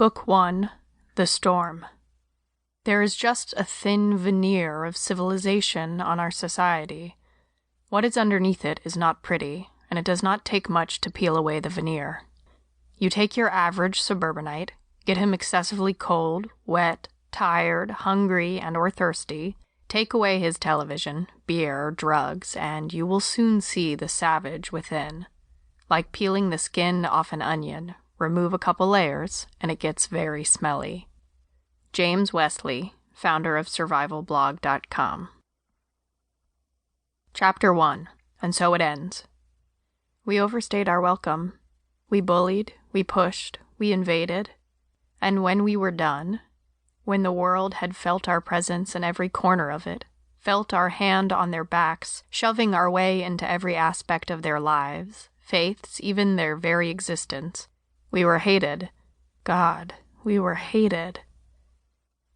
Book 1, The Storm. There is just a thin veneer of civilization on our society. What is underneath it is not pretty, and it does not take much to peel away the veneer. You take your average suburbanite, get him excessively cold, wet, tired, hungry, and/or thirsty, take away his television, beer, drugs, and you will soon see the savage within. Like peeling the skin off an onion, remove a couple layers, and it gets very smelly. James Wesley, founder of survivalblog.com. Chapter 1, and so it ends. We overstayed our welcome. We bullied, we pushed, we invaded. And when we were done, when the world had felt our presence in every corner of it, felt our hand on their backs, shoving our way into every aspect of their lives, faiths, even their very existence, we were hated. God, we were hated.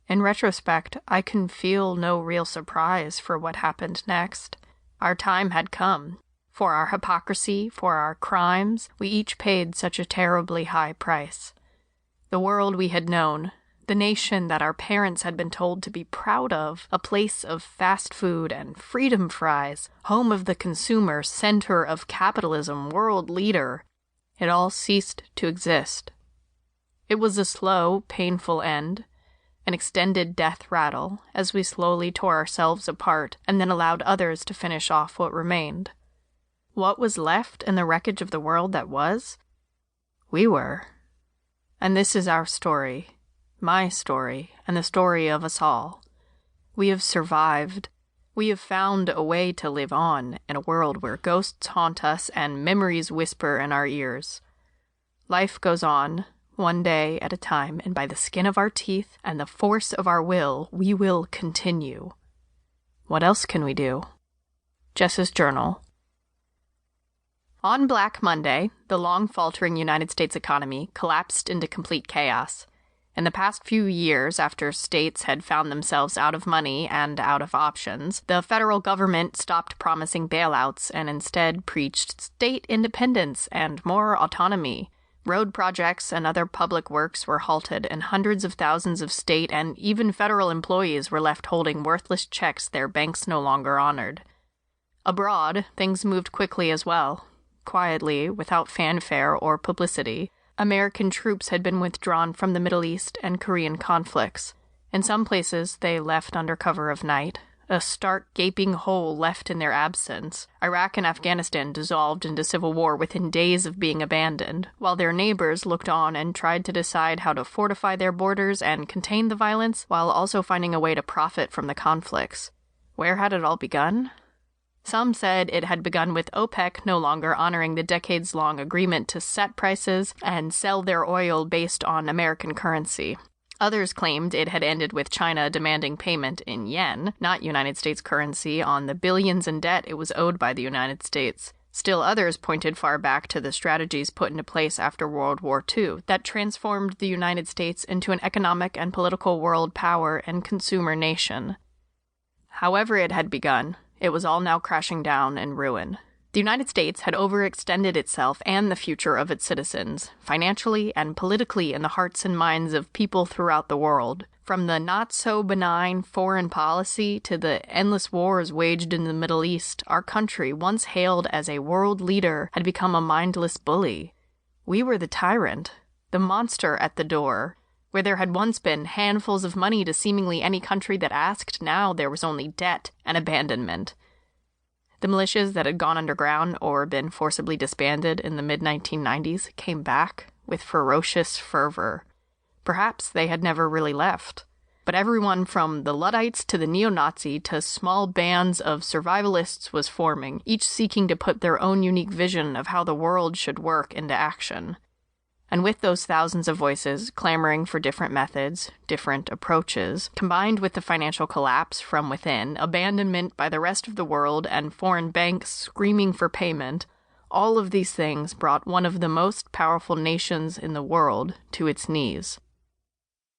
In retrospect, I can feel no real surprise for what happened next. Our time had come. For our hypocrisy, for our crimes, we each paid such a terribly high price. The world we had known, the nation that our parents had been told to be proud of, a place of fast food and freedom fries, home of the consumer, center of capitalism, world leader, it all ceased to exist. It was a slow, painful end, an extended death rattle, as we slowly tore ourselves apart and then allowed others to finish off what remained. What was left in the wreckage of the world that was? We were. And this is our story, my story, and the story of us all. We have survived. We have found a way to live on in a world where ghosts haunt us and memories whisper in our ears. Life goes on, one day at a time, and by the skin of our teeth and the force of our will, we will continue. What else can we do? Jess's Journal. On Black Monday, the long-faltering United States economy collapsed into complete chaos. In the past few years, after states had found themselves out of money and out of options, the federal government stopped promising bailouts and instead preached state independence and more autonomy. Road projects and other public works were halted, and hundreds of thousands of state and even federal employees were left holding worthless checks their banks no longer honored. Abroad, things moved quickly as well. Quietly, without fanfare or publicity, American troops had been withdrawn from the Middle East and Korean conflicts. In some places, they left under cover of night, a stark, gaping hole left in their absence. Iraq and Afghanistan dissolved into civil war within days of being abandoned, while their neighbors looked on and tried to decide how to fortify their borders and contain the violence, while also finding a way to profit from the conflicts. Where had it all begun? Some said it had begun with OPEC no longer honoring the decades-long agreement to set prices and sell their oil based on American currency. Others claimed it had ended with China demanding payment in yen, not United States currency, on the billions in debt it was owed by the United States. Still others pointed far back to the strategies put into place after World War II that transformed the United States into an economic and political world power and consumer nation. However it had begun, it was all now crashing down in ruin. The United States had overextended itself and the future of its citizens, financially and politically in the hearts and minds of people throughout the world. From the not-so-benign foreign policy to the endless wars waged in the Middle East, our country, once hailed as a world leader, had become a mindless bully. We were the tyrant, the monster at the door. Where there had once been handfuls of money to seemingly any country that asked, now there was only debt and abandonment. The militias that had gone underground or been forcibly disbanded in the mid-1990s came back with ferocious fervor. Perhaps they had never really left. But everyone from the Luddites to the neo-Nazi to small bands of survivalists was forming, each seeking to put their own unique vision of how the world should work into action. And with those thousands of voices clamoring for different methods, different approaches, combined with the financial collapse from within, abandonment by the rest of the world, and foreign banks screaming for payment, all of these things brought one of the most powerful nations in the world to its knees.